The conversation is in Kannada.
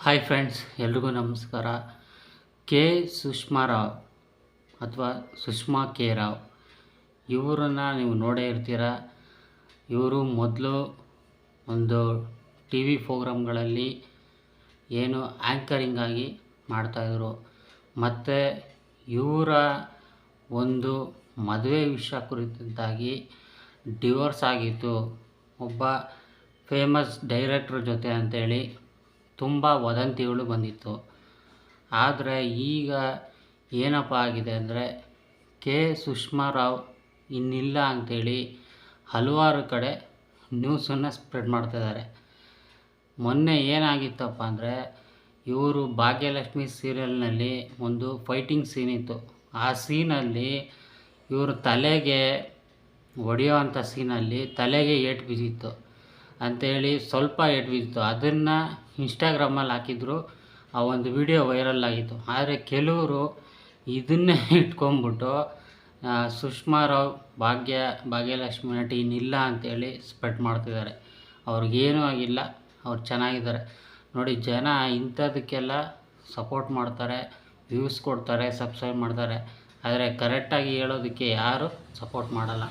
ಹಾಯ್ ಫ್ರೆಂಡ್ಸ್, ಎಲ್ರಿಗೂ ನಮಸ್ಕಾರ. ಕೆ ಸುಷ್ಮಾ ರಾವ್ ಅಥವಾ ಸುಷ್ಮಾ ಕೆ ರಾವ್ ಇವರನ್ನು ನೀವು ನೋಡೇ ಇರ್ತೀರ. ಇವರು ಮೊದಲು ಒಂದು ಟಿ ವಿ ಪ್ರೋಗ್ರಾಮ್ಗಳಲ್ಲಿ ಏನು ಆ್ಯಂಕರಿಂಗ್ ಆಗಿ ಮಾಡ್ತಾಯಿದ್ರು. ಮತ್ತು ಇವರ ಒಂದು ಮದುವೆ ವಿಷಯ ಕುರಿತಂತಾಗಿ ಡಿವೋರ್ಸ್ ಆಗಿತ್ತು ಒಬ್ಬ ಫೇಮಸ್ ಡೈರೆಕ್ಟ್ರ್ ಜೊತೆ ಅಂಥೇಳಿ ತುಂಬ ವದಂತಿಗಳು ಬಂದಿತ್ತು. ಆದರೆ ಈಗ ಏನಪ್ಪ ಆಗಿದೆ ಅಂದರೆ ಕೆ ಸುಷ್ಮಾ ರಾವ್ ಇನ್ನಿಲ್ಲ ಅಂಥೇಳಿ ಹಲವಾರು ಕಡೆ ನ್ಯೂಸನ್ನು ಸ್ಪ್ರೆಡ್ ಮಾಡ್ತಿದ್ದಾರೆ. ಮೊನ್ನೆ ಏನಾಗಿತ್ತಪ್ಪ ಅಂದರೆ ಇವರು ಭಾಗ್ಯಲಕ್ಷ್ಮಿ ಸೀರಿಯಲ್ನಲ್ಲಿ ಒಂದು ಫೈಟಿಂಗ್ ಸೀನ್ ಇತ್ತು. ಆ ಸೀನಲ್ಲಿ ಇವರು ತಲೆಗೆ ಹೊಡೆಯೋವಂಥ ಸೀನಲ್ಲಿ ತಲೆಗೆ ಏಟು ಬಿದ್ದಿತ್ತು ಅಂಥೇಳಿ ಸ್ವಲ್ಪ ಏಟು ಬಿದ್ದಿತ್ತು. ಅದನ್ನು ಇನ್ಸ್ಟಾಗ್ರಾಮಲ್ಲಿ ಹಾಕಿದ್ರು. ಆ ಒಂದು ವಿಡಿಯೋ ವೈರಲ್ ಆಗಿತ್ತು. ಆದರೆ ಕೆಲವರು ಇದನ್ನೇ ಇಟ್ಕೊಂಡ್ಬಿಟ್ಟು ಸುಷ್ಮಾ ರಾವ್ ಭಾಗ್ಯಲಕ್ಷ್ಮಿ ನಟಿ ಇನ್ನಿಲ್ಲ ಅಂಥೇಳಿ ಸ್ಪ್ರೆಡ್ ಮಾಡ್ತಿದ್ದಾರೆ. ಅವ್ರಿಗೇನೂ ಆಗಿಲ್ಲ, ಅವ್ರು ಚೆನ್ನಾಗಿದ್ದಾರೆ. ನೋಡಿ, ಜನ ಇಂಥದಕ್ಕೆಲ್ಲ ಸಪೋರ್ಟ್ ಮಾಡ್ತಾರೆ, ವ್ಯೂಸ್ ಕೊಡ್ತಾರೆ, ಸಬ್ಸ್ಕ್ರೈಬ್ ಮಾಡ್ತಾರೆ. ಆದರೆ ಕರೆಕ್ಟಾಗಿ ಹೇಳೋದಕ್ಕೆ ಯಾರೂ ಸಪೋರ್ಟ್ ಮಾಡಲ್ಲ.